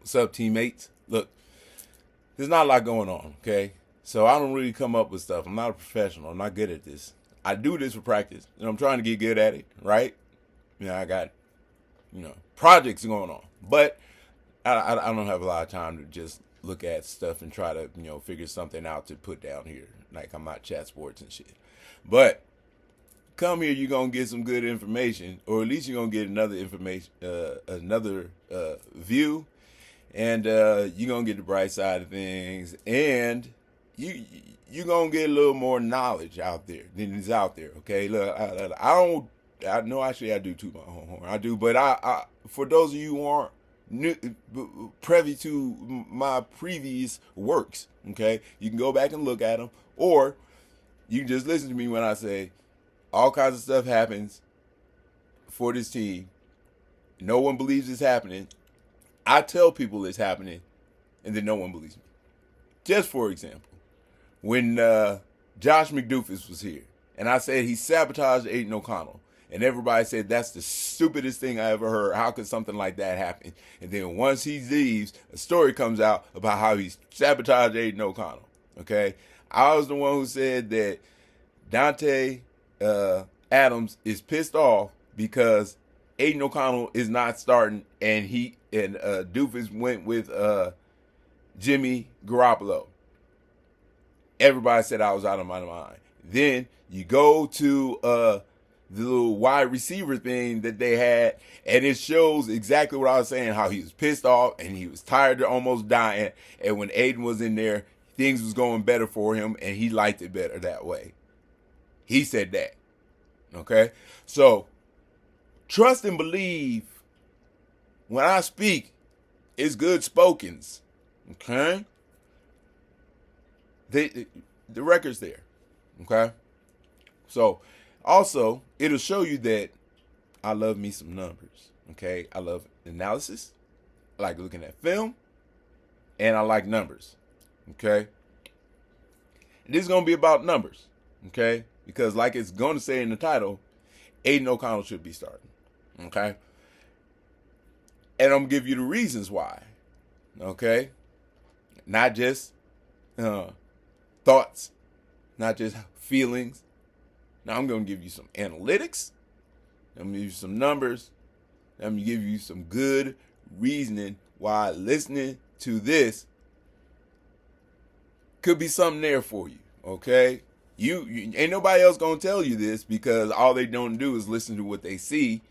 What's up, teammates? Look, there's not a lot going on, okay? So I don't really come up with stuff. I'm not a professional. I'm not good at this. I do this for practice, and I'm trying to get good at it, right? I got, projects going on. But I don't have a lot of time to just look at stuff and try to, figure something out to put down here. Like, I'm not chat sports and shit. But come here, you're going to get some good information, or at least you're going to get another information, another view. And you're going to get the bright side of things. And you're going to get a little more knowledge out there than is out there, okay? Look, I know actually I do toot my own horn. I do, but I for those of you who aren't privy to my previous works, okay, you can go back and look at them, or you can just listen to me when I say all kinds of stuff happens for this team. No one believes it's happening. I tell people it's happening, and then no one believes me. Just for example, when Josh McDoofus was here, and I said he sabotaged Aidan O'Connell, and everybody said that's the stupidest thing I ever heard. How could something like that happen? And then once he leaves, a story comes out about how he sabotaged Aidan O'Connell. Okay, I was the one who said that Dante Adams is pissed off because Aidan O'Connell is not starting, and Doofus went with Jimmy Garoppolo. Everybody said I was out of my mind. Then you go to the little wide receiver thing that they had, and it shows exactly what I was saying, how he was pissed off and he was tired of almost dying. And when Aidan was in there, things was going better for him, and he liked it better that way. He said that. Okay? So, trust and believe when I speak, it's good spokens. Okay? The record's there. Okay? So, also, it'll show you that I love me some numbers. Okay? I love analysis. I like looking at film. And I like numbers. Okay? And this is going to be about numbers. Okay? Because like it's going to say in the title, Aidan O'Connell should be starting. Okay? And I'm going to give you the reasons why. Okay? Not just thoughts. Not just feelings. Now I'm going to give you some analytics. I'm going to give you some numbers. I'm going to give you some good reasoning why listening to this could be something there for you. Okay? You ain't nobody else going to tell you this, because all they don't do is listen to what they see.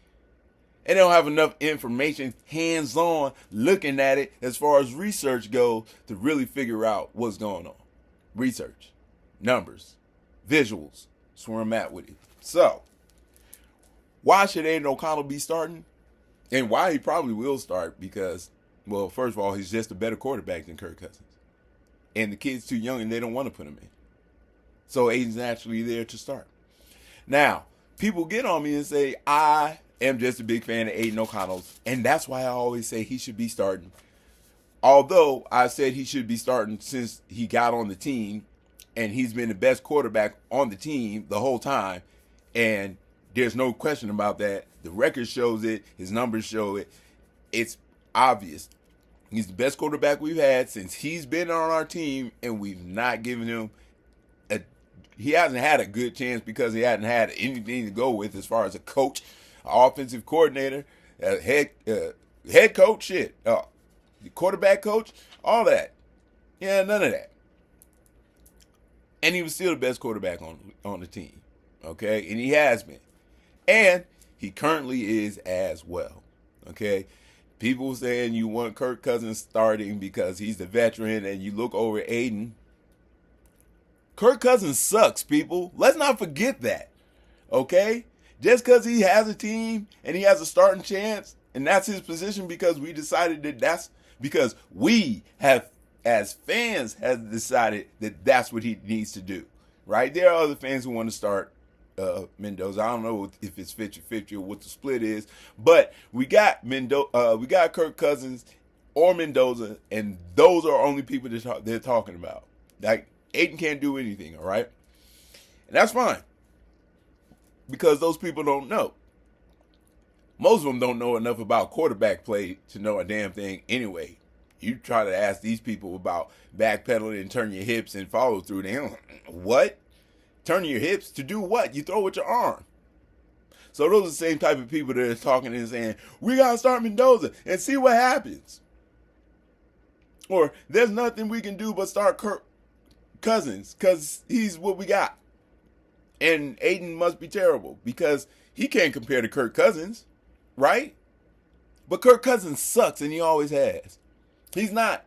And they don't have enough information hands-on looking at it as far as research goes to really figure out what's going on. Research, numbers, visuals. That's where I'm at with it. So, why should Aidan O'Connell be starting? And why he probably will start, because, well, first of all, he's just a better quarterback than Kirk Cousins. And the kid's too young and they don't want to put him in. So Aidan's actually there to start. Now, people get on me and say, I am just a big fan of Aidan O'Connell's, and that's why I always say he should be starting. Although I said he should be starting since he got on the team, and he's been the best quarterback on the team the whole time, and there's no question about that. The record shows it. His numbers show it. It's obvious. He's the best quarterback we've had since he's been on our team, and we've not given him he hasn't had a good chance because he hasn't had anything to go with as far as a coach, an offensive coordinator, head coach, the quarterback coach, all that. Yeah, none of that. And he was still the best quarterback on the team. Okay? And he has been. And he currently is as well. Okay? People saying you want Kirk Cousins starting because he's the veteran, and you look over Aidan. Kirk Cousins sucks, people. Let's not forget that. Okay? Just because he has a team and he has a starting chance, and that's his position because we decided that that's because we have, as fans, have decided that that's what he needs to do. Right? There are other fans who want to start Mendoza. I don't know if it's 50-50 or what the split is, but we got Kirk Cousins or Mendoza, and those are only people that they're talking about. Like, Aidan can't do anything, all right? And that's fine, because those people don't know. Most of them don't know enough about quarterback play to know a damn thing anyway. You try to ask these people about backpedaling and turn your hips and follow through. They don't, what? Turn your hips to do what? You throw with your arm. So those are the same type of people that are talking and saying, we got to start Mendoza and see what happens. Or there's nothing we can do but start Kirk Cousins because he's what we got. And Aidan must be terrible because he can't compare to Kirk Cousins, right? But Kirk Cousins sucks and he always has. He's not,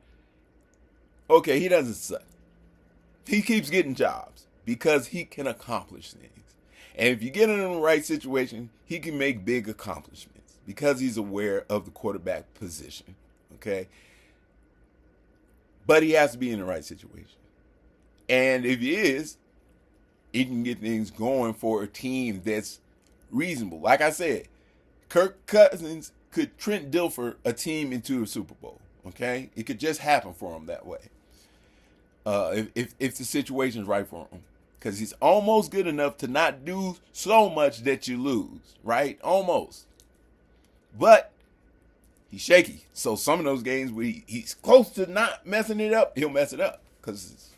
okay, he doesn't suck. He keeps getting jobs because he can accomplish things. And if you get him in the right situation, he can make big accomplishments because he's aware of the quarterback position, okay? But he has to be in the right situation. And if he is, he can get things going for a team that's reasonable. Like I said, Kirk Cousins could Trent Dilfer a team into a Super Bowl, okay? It could just happen for him that way. If the situation's right for him. Because he's almost good enough to not do so much that you lose, right? Almost. But he's shaky. So some of those games where he's close to not messing it up, he'll mess it up. Because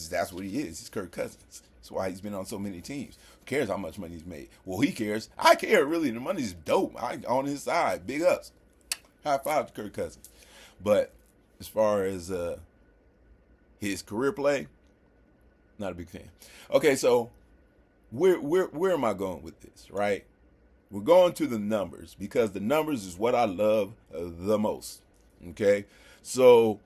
that's what he is. He's Kirk Cousins. That's why he's been on so many teams. Who cares how much money he's made? Well, he cares. I care, really. The money's dope. I on his side. Big ups. High five to Kirk Cousins. But as far as his career play, not a big fan. Okay, so where am I going with this, right? We're going to the numbers because the numbers is what I love the most, okay? So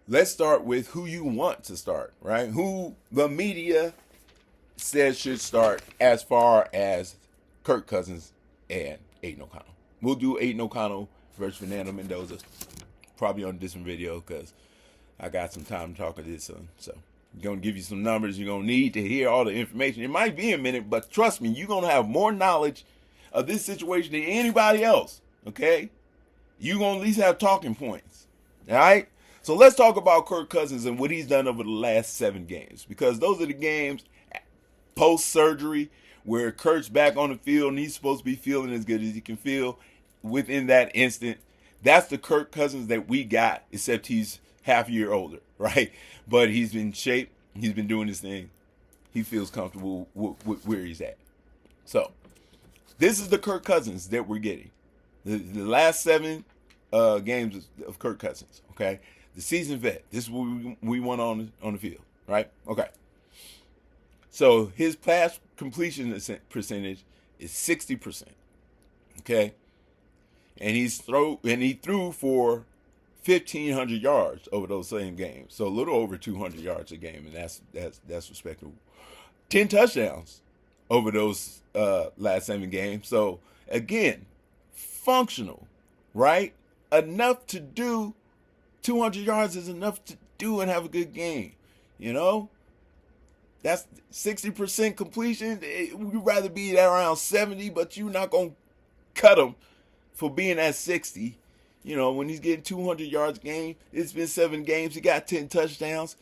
let's start with who you want to start, right? Who the media says should start as far as Kirk Cousins and Aidan O'Connell. We'll do Aidan O'Connell versus Fernando Mendoza probably on a different video because I got some time to talk to this son, so. I'm going to give you some numbers. You're going to need to hear all the information. It might be a minute, but trust me, you're going to have more knowledge of this situation than anybody else, okay? You're going to at least have talking points, all right? So let's talk about Kirk Cousins and what he's done over the last 7 games because those are the games post-surgery where Kirk's back on the field and he's supposed to be feeling as good as he can feel within that instant. That's the Kirk Cousins that we got, except he's half a year older, right? But he's been in shape. He's been doing his thing. He feels comfortable with where he's at. So this is the Kirk Cousins that we're getting. The last 7 games of Kirk Cousins, okay? The seasoned vet. This is what we want on the field, right? Okay. So his pass completion percentage is 60%, okay? And he threw for 1,500 yards over those same games, so a little over 200 yards a game, and that's respectable. 10 touchdowns over those last 7 games. So again, functional, right? Enough to do 200 yards is enough to do and have a good game. You know, that's 60% completion. We'd rather be at around 70, but you're not gonna cut him for being at 60. You know, when he's getting 200 yards a game, it's been 7 games, he got 10 touchdowns.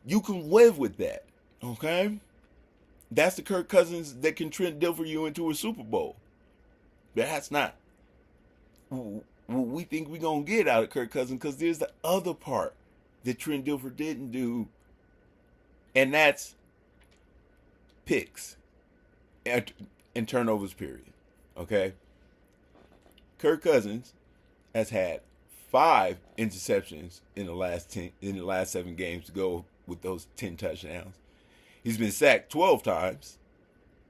You can live with that, okay? That's the Kirk Cousins that can Trent Dilfer you into a Super Bowl. That's not what we think we're going to get out of Kirk Cousins because there's the other part that Trent Dilfer didn't do, and that's picks and turnovers, period, okay? Kirk Cousins has had 5 interceptions in the last 7 games to go with those 10 touchdowns. He's been sacked 12 times,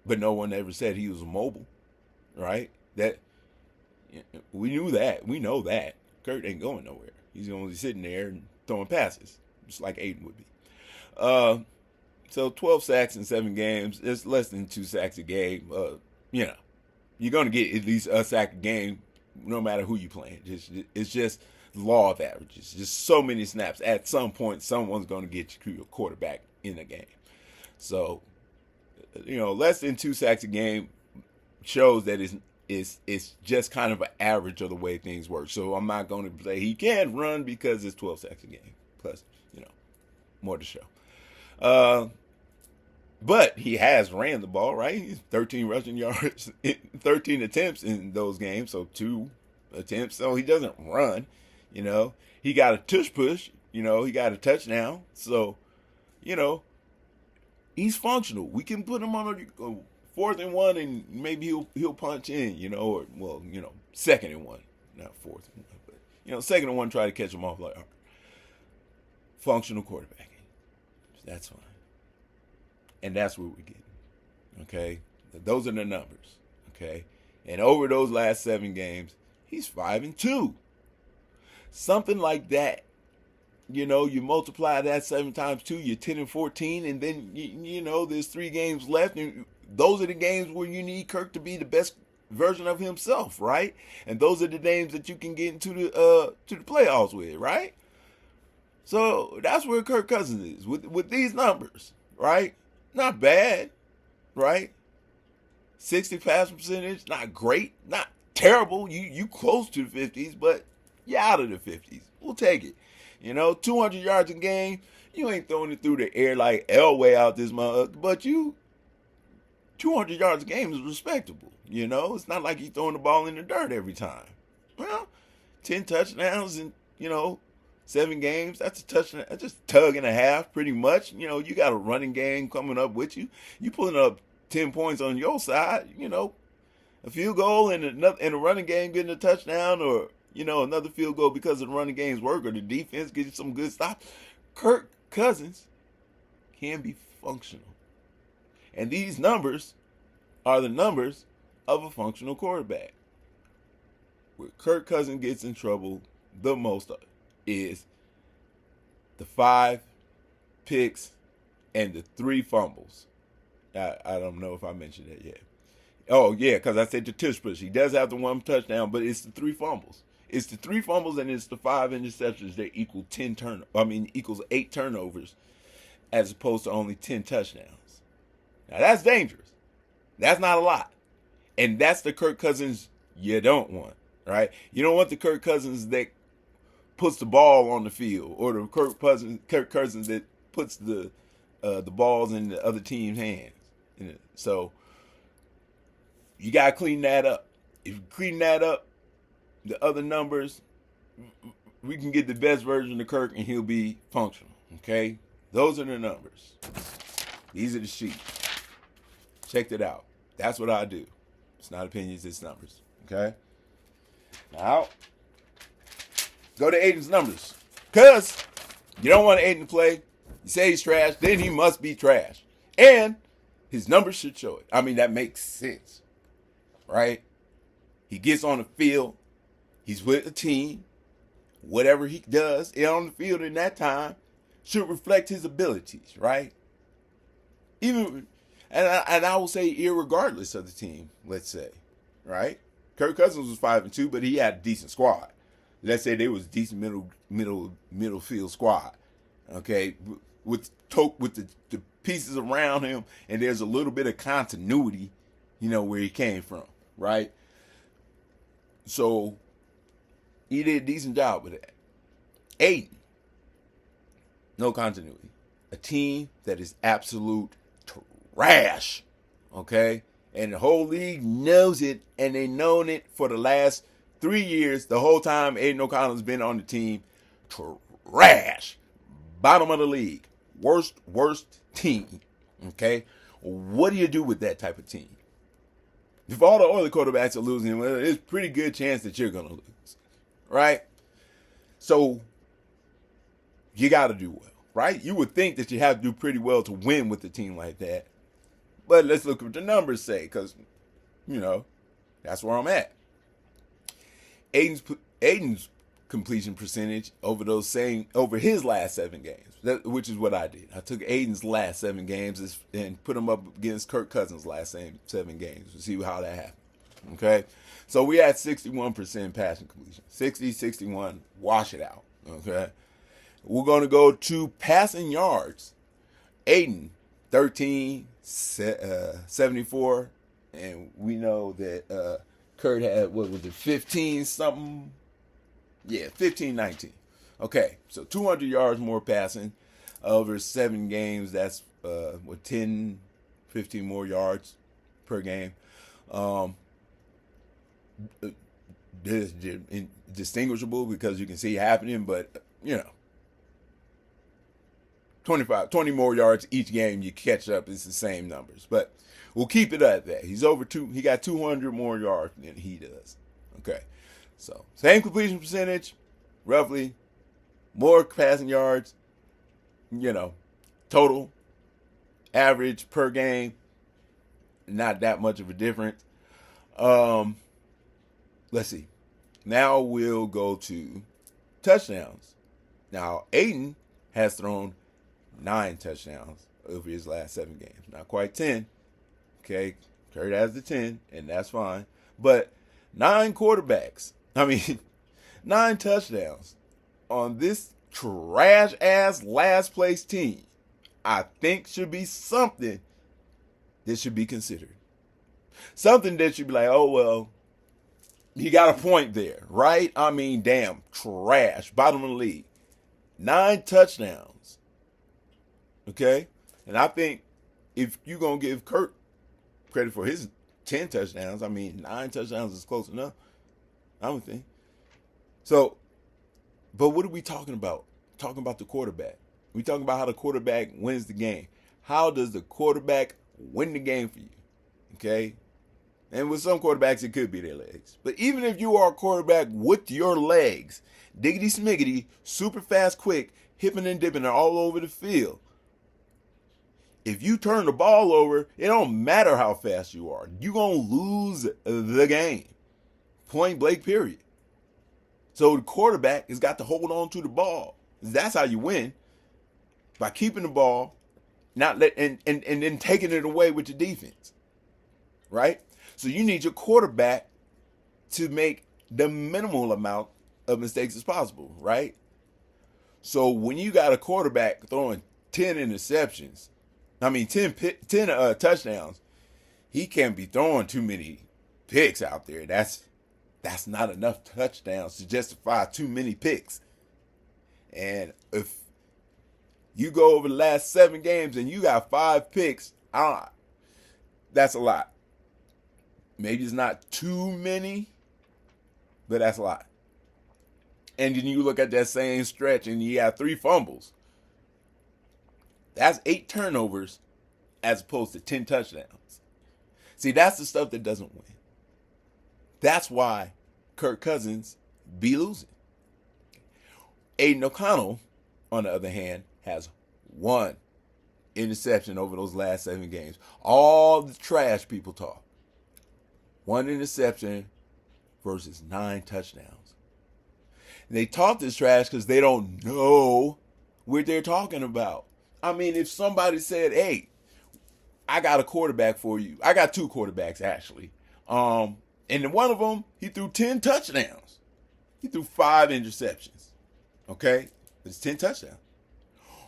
but no one ever said he was mobile, right? That we knew that. We know that. Kurt ain't going nowhere. He's only sitting there and throwing passes, just like Aidan would be. So 12 sacks in 7 games. It's less than 2 sacks a game. You know, you're going to get at least a sack a game no matter who you playing. It's just law of averages. Just so many snaps. At some point, someone's going to get you a quarterback in the game. So, you know, less than 2 sacks a game shows that it's just kind of an average of the way things work. So I'm not going to say he can run because it's 12 sacks a game. Plus, you know, more to show. But he has ran the ball, right? He's 13 rushing yards, 13 attempts in those games, so 2 attempts. So he doesn't run. You know, he got a tush push. You know, he got a touchdown. So, you know, he's functional. We can put him on a 4th and 1, and maybe he'll punch in. You know, or well, you know, 2nd and 1, not 4th and 1, but you know, 2nd and 1, try to catch him off like functional quarterbacking. That's fine, and that's what we're getting. Okay, those are the numbers. Okay, and over those last 7 games, he's 5-2. Something like that. You know, you multiply that 7 times 2, you're 10-14, and then you know there's 3 games left, and those are the games where you need Kirk to be the best version of himself, right? And those are the games that you can get into the playoffs with, right? So that's where Kirk Cousins is with these numbers, right? Not bad, right? 60 pass percentage, not great, not terrible. You close to the 50s, but you're out of the 50s. We'll take it. You know, 200 yards a game. You ain't throwing it through the air like Elway out this month, but 200 yards a game is respectable. You know, it's not like you're throwing the ball in the dirt every time. Well, 10 touchdowns in, you know, 7 games. That's a touchdown. That's just a tug and a half, pretty much. You know, you got a running game coming up with you. You pulling up 10 points on your side. You know, a field goal and a running game getting a touchdown, or you know, another field goal because of the running game's work, or the defense gets some good stops. Kirk Cousins can be functional. And these numbers are the numbers of a functional quarterback. Where Kirk Cousins gets in trouble the most is the 5 picks and the 3 fumbles. I don't know if I mentioned that yet. Oh, yeah, because I said the tush push. He does have the 1 touchdown, but it's the 3 fumbles. It's the 3 fumbles and it's the 5 interceptions that equals 8 turnovers as opposed to only 10 touchdowns. Now, that's dangerous. That's not a lot. And that's the Kirk Cousins you don't want, right? You don't want the Kirk Cousins that puts the ball on the field, or the Kirk Cousins that puts the balls in the other team's hands. So you got to clean that up. If you clean that up, the other numbers, we can get the best version of Kirk and he'll be functional. Okay? Those are the numbers. These are the sheets. Check it out. That's what I do. It's not opinions, it's numbers. Okay? Now, go to Aidan's numbers. Because you don't want Aidan to play. You say he's trash, then he must be trash. And his numbers should show it. I mean, that makes sense. Right? He gets on the field. He's with the team. Whatever he does on the field in that time should reflect his abilities, right? Even, and I will say, irregardless of the team, let's say, right? Kirk Cousins was 5-2, but he had a decent squad. Let's say they was a decent middle field squad, okay, with the pieces around him, and there's a little bit of continuity, you know, where he came from, right? So he did a decent job with that. Aidan, no continuity. A team that is absolute trash, okay? And the whole league knows it, and they've known it for the last 3 years. The whole time Aidan O'Connell's been on the team. Trash. Bottom of the league. Worst team, okay? What do you do with that type of team? If all the other quarterbacks are losing, well, there's a pretty good chance that you're going to lose, right? So you got to do well, right? You would think that you have to do pretty well to win with a team like that. But let's look at what the numbers say, because, you know, that's where I'm at. Aidan's completion percentage over his last 7 games, which is what I did. I took Aidan's last 7 games and put him up against Kirk Cousins' last 7 games to see how that happened. Okay, so we had 61% passing completion, 60, 61, wash it out. Okay, we're going to go to passing yards. Aidan, 13, 74, and we know that Kurt had, what was it, 15 something? Yeah, 15, 19. Okay, so 200 yards more passing over 7 games. That's 10, 15 more yards per game. distinguishable because you can see it happening, but 20 more yards each game, you catch up, it's the same numbers. But we'll keep it at that. He got 200 more yards than he does. Okay. So, same completion percentage, roughly, more passing yards, total, average per game, not that much of a difference. Let's see. Now we'll go to touchdowns. Now, Aidan has thrown 9 touchdowns over his last 7 games. Not quite 10. Okay, Kurt has the 10, and that's fine. But 9 quarterbacks. 9 touchdowns on this trash-ass last-place team, I think should be something that should be considered. Something that should be like, oh, well, he got a point there, right? Damn, trash. Bottom of the league. 9 touchdowns. Okay? And I think if you're going to give Kurt credit for his 10 touchdowns, 9 touchdowns is close enough, I would think. So, but what are we talking about? Talking about the quarterback. We talking about how the quarterback wins the game. How does the quarterback win the game for you? Okay? And with some quarterbacks, it could be their legs. But even if you are a quarterback with your legs, diggity smiggity, super fast, quick, hipping and dipping all over the field, if you turn the ball over, it don't matter how fast you are. You're going to lose the game. Point blank, period. So the quarterback has got to hold on to the ball. That's how you win. By keeping the ball, and then taking it away with your defense. Right? So you need your quarterback to make the minimal amount of mistakes as possible, right? So when you got a quarterback throwing 10 interceptions, 10 touchdowns, he can't be throwing too many picks out there. That's not enough touchdowns to justify too many picks. And if you go over the last 7 games and you got 5 picks, that's a lot. Maybe it's not too many, but that's a lot. And then you look at that same stretch and you have 3 fumbles. That's 8 turnovers as opposed to 10 touchdowns. See, that's the stuff that doesn't win. That's why Kirk Cousins be losing. Aidan O'Connell, on the other hand, has 1 interception over those last 7 games. All the trash people talk. 1 interception versus 9 touchdowns. And they talk this trash because they don't know what they're talking about. If somebody said, hey, I got a quarterback for you. I got 2 quarterbacks, actually. And then one of them, he threw 10 touchdowns. He threw 5 interceptions. Okay? It's 10 touchdowns.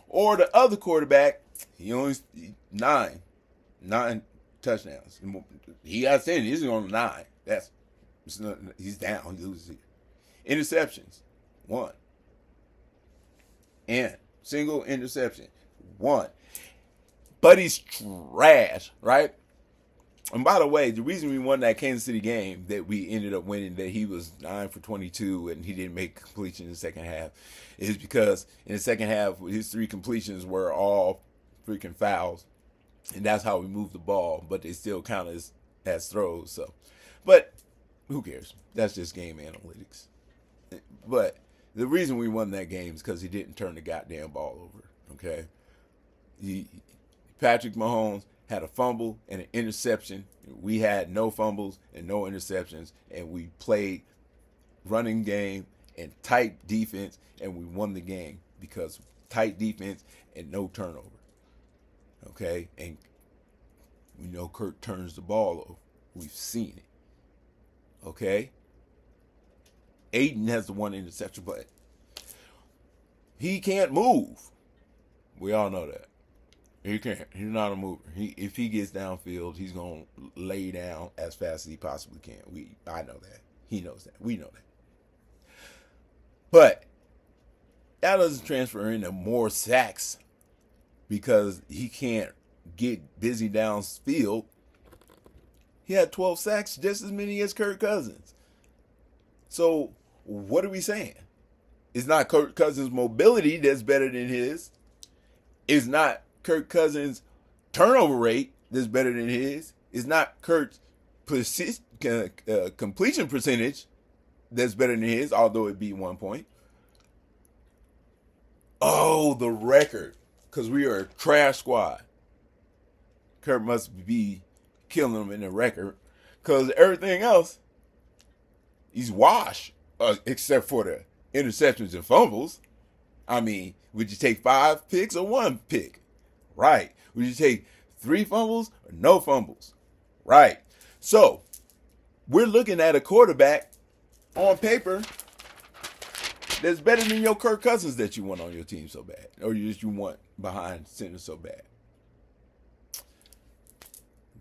Or the other quarterback, he only 9 touchdowns. He got 10. He's on 9. He's down. He loses here. Interceptions, 1. And single interception, 1. But he's trash, right? And by the way, the reason we won that Kansas City game that we ended up winning, that he was 9 for 22 and he didn't make completion in the second half, is because in the second half, his 3 completions were all freaking fouls. And that's how we moved the ball, but they still count as throws. So, but who cares? That's just game analytics. But the reason we won that game is because he didn't turn the goddamn ball over. Okay, Patrick Mahomes had a fumble and an interception. We had no fumbles and no interceptions, and we played running game and tight defense, and we won the game because tight defense and no turnover. Okay, and we know Kurt turns the ball over. We've seen it. Okay, Aidan has the 1 interception, but he can't move. We all know that. He can't. He's not a mover. If he gets downfield, he's gonna lay down as fast as he possibly can. I know that. He knows that. We know that. But that doesn't transfer into more sacks because he can't get busy downfield. He had 12 sacks, just as many as Kirk Cousins. So what are we saying? It's not Kirk Cousins' mobility that's better than his. It's not Kirk Cousins' turnover rate that's better than his. It's not Kirk's completion percentage that's better than his, although it beat 1 point. Oh, the record. Because we are a trash squad. Kirk must be killing them in the record. Because everything else, he's washed. Except for the interceptions and fumbles. I mean, would you take 5 picks or 1 pick? Right. Would you take 3 fumbles or no fumbles? Right. So, we're looking at a quarterback on paper that's better than your Kirk Cousins that you want on your team so bad. Or you want behind center so bad.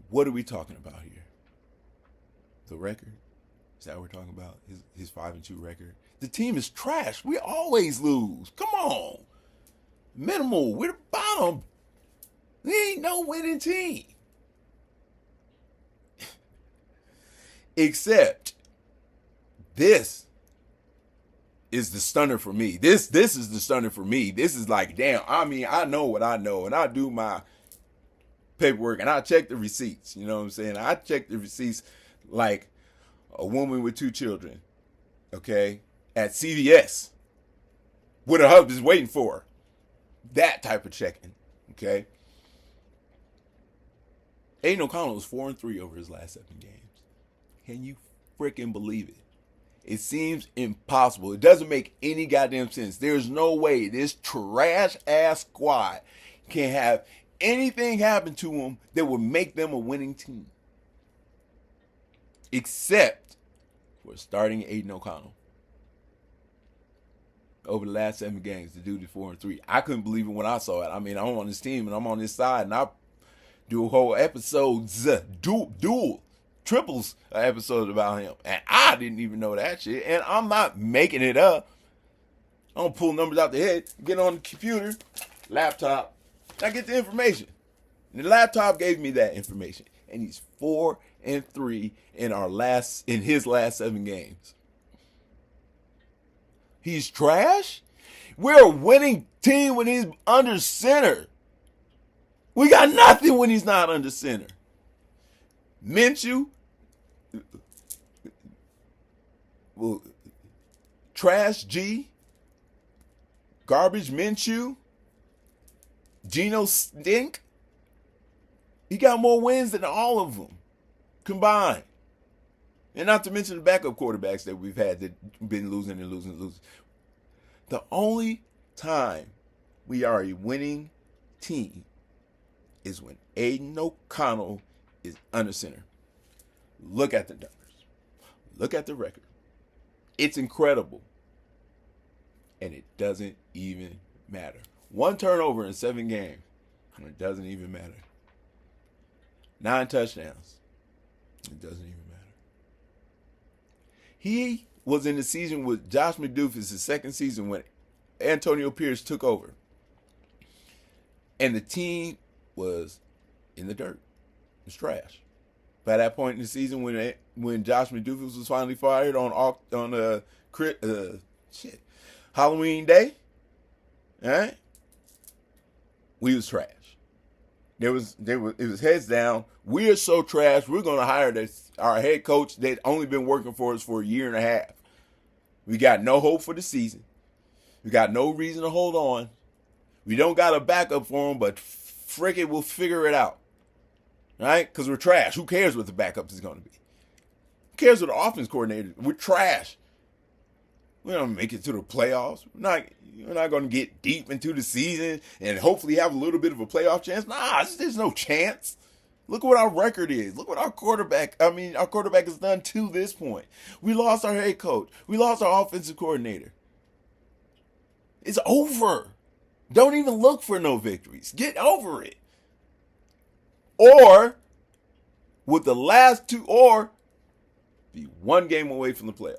What are we talking about here? The record? Is that what we're talking about? His 5-2 record? The team is trash. We always lose. Come on. Minimal. We're the bottom. We ain't no winning team. Except this is the stunner for me. This is the stunner for me. This is like, damn, I mean, I know what I know, and I do my paperwork, and I check the receipts. You know what I'm saying? I check the receipts like a woman with 2 children, okay, at CVS with her husband's waiting for her. That type of checking, okay? Aidan O'Connell is 4-3 over his last 7 games. Can you freaking believe it? It seems impossible. It doesn't make any goddamn sense. There's no way this trash-ass squad can have anything happen to them that would make them a winning team. Except for starting Aidan O'Connell. Over the last 7 games, the dude is 4-3. I couldn't believe it when I saw it. I mean, I'm on this team and I'm on this side, and I do a whole episodes, dual triples episodes about him, and I didn't even know that shit. And I'm not making it up. I don't pull numbers out the head, get on the computer, laptop, and I get the information. And the laptop gave me that information, and he's 4-3 in his last 7 games. He's trash? We're a winning team when he's under center. We got nothing when he's not under center. Minshew, well, trash G, garbage Minshew, Geno stink. He got more wins than all of them combined. And not to mention the backup quarterbacks that we've had that been losing and losing and losing. The only time we are a winning team is when Aidan O'Connell is under center. Look at the numbers. Look at the record. It's incredible. And it doesn't even matter. 1 turnover in 7 games. And it doesn't even matter. 9 touchdowns. It doesn't even matter. He was in the season with Josh McDoufus, his second season, when Antonio Pierce took over. And the team was in the dirt. It was trash. By that point in the season, when Josh McDoufus was finally fired on Halloween Day, all right, we was trash. It was heads down. We are so trash. We're gonna hire our head coach that only been working for us for a year and a half. We got no hope for the season. We got no reason to hold on. We don't got a backup for him, but frick it, we'll figure it out. Right? Because we're trash. Who cares what the backup is going to be? Who cares what the offense coordinator? We're trash. We don't make it to the playoffs. We're not going to get deep into the season and hopefully have a little bit of a playoff chance. Nah, there's no chance. Look what our record is. Look what our quarterback has done to this point. We lost our head coach. We lost our offensive coordinator. It's over. Don't even look for no victories. Get over it. Or, with the last 2, or be 1 game away from the playoffs.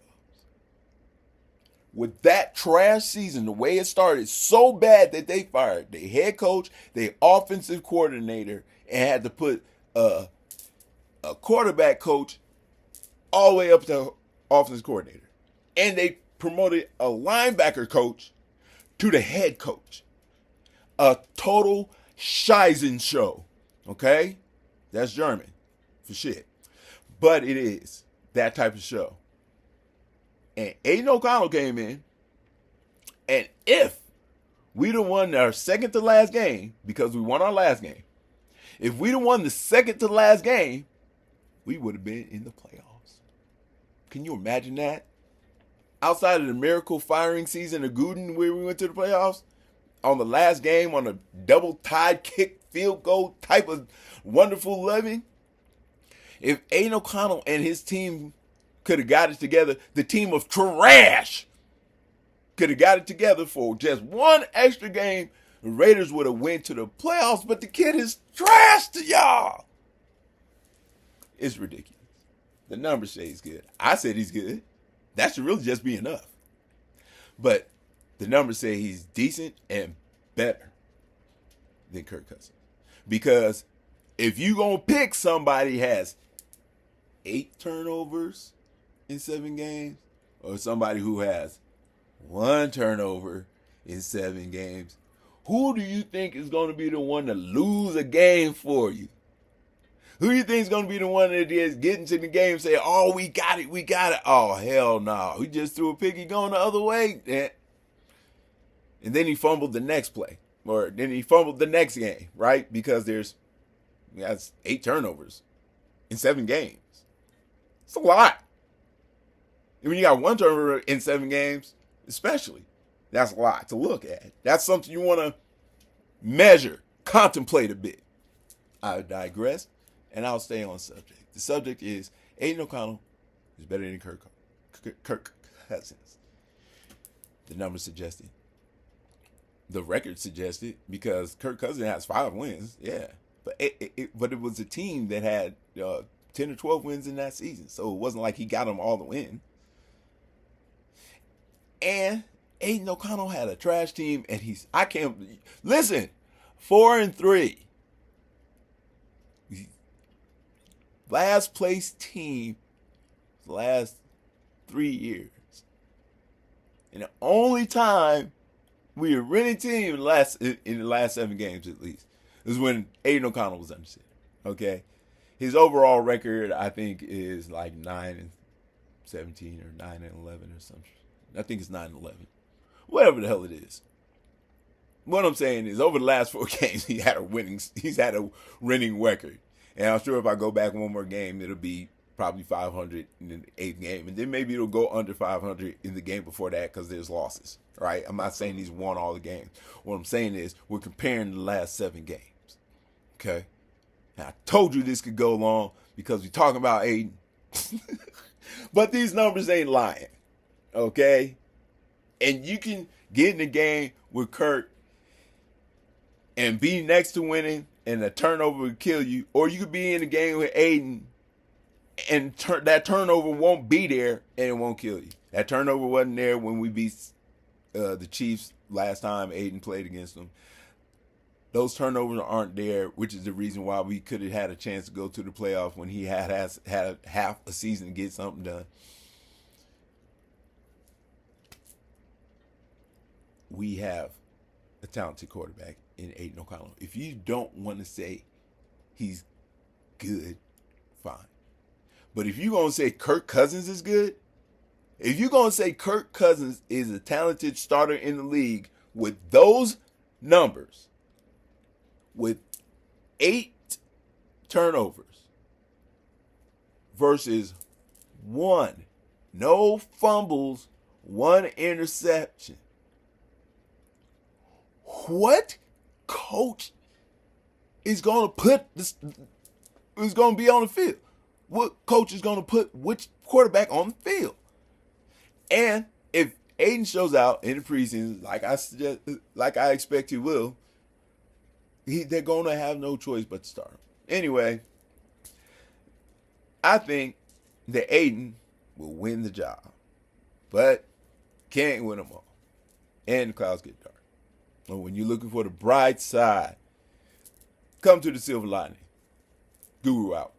With that trash season, the way it started, so bad that they fired their head coach, their offensive coordinator, and had to put a quarterback coach all the way up to offensive coordinator. And they promoted a linebacker coach to the head coach. A total Scheisen show. Okay? That's German for shit. But it is that type of show. And Aidan O'Connell came in, and if we'd have won our second to last game, because we won our last game, if we'd have won the second to last game, we would have been in the playoffs. Can you imagine that? Outside of the miracle firing season of Gruden, where we went to the playoffs, on the last game, on a double tied kick field goal type of wonderful living, if Aidan O'Connell and his team could have got it together, the team of trash could have got it together for just one extra game, the Raiders would have went to the playoffs, but the kid is trash to y'all. It's ridiculous. The numbers say he's good. I said he's good. That should really just be enough. But the numbers say he's decent and better than Kirk Cousins. Because if you gonna pick somebody who has 8 turnovers in 7 games, or somebody who has 1 turnover in 7 games, who do you think is going to be the one to lose a game for you? Who do you think is going to be the one that is getting to the game and say, oh, we got it. Oh, hell no. He just threw a pick, going the other way. And then he fumbled the next play. Or then he fumbled the next game, right? Because he has 8 turnovers in 7 games. It's a lot. And when you got 1 turnover in 7 games, especially, that's a lot to look at. That's something you want to measure, contemplate a bit. I digress, and I'll stay on subject. The subject is Aidan O'Connell is better than Kirk Cousins. The numbers suggested. The record suggested, because Kirk Cousins has 5 wins, yeah. But it was a team that had 10 or 12 wins in that season, so it wasn't like he got them all to win. And Aidan O'Connell had a trash team, and I can't listen. 4-3, last place team, the last 3 years, and the only time we were winning team in the last 7 games at least is when Aidan O'Connell was under center. Okay, his overall record I think is like 9-17 or 9-11 or something. I think it's 9-11. Whatever the hell it is. What I'm saying is, over the last 4 games, he's had a winning record. And I'm sure if I go back one more game, it'll be probably 500 in the 8th game. And then maybe it'll go under 500 in the game before that because there's losses, right? I'm not saying he's won all the games. What I'm saying is, we're comparing the last 7 games, okay? And I told you this could go long because we're talking about Aidan. But these numbers ain't lying. Okay? And you can get in the game with Kirk and be next to winning, and a turnover would kill you. Or you could be in the game with Aidan and that turnover won't be there and it won't kill you. That turnover wasn't there when we beat the Chiefs last time Aidan played against them. Those turnovers aren't there, which is the reason why we could have had a chance to go to the playoffs when he had half a season to get something done. We have a talented quarterback in Aidan O'Connell. If you don't want to say he's good, fine. But if you're going to say Kirk Cousins is good, if you're going to say Kirk Cousins is a talented starter in the league with those numbers, with 8 turnovers versus 1, no fumbles, 1 interception, what coach is going to put this, is going to be on the field? What coach is going to put which quarterback on the field? And if Aidan shows out in the preseason, like I expect he will, they're going to have no choice but to start him. Anyway, I think that Aidan will win the job, but can't win them all. And the clouds get dark. But when you're looking for the bright side, come to the silver lining. Guru out.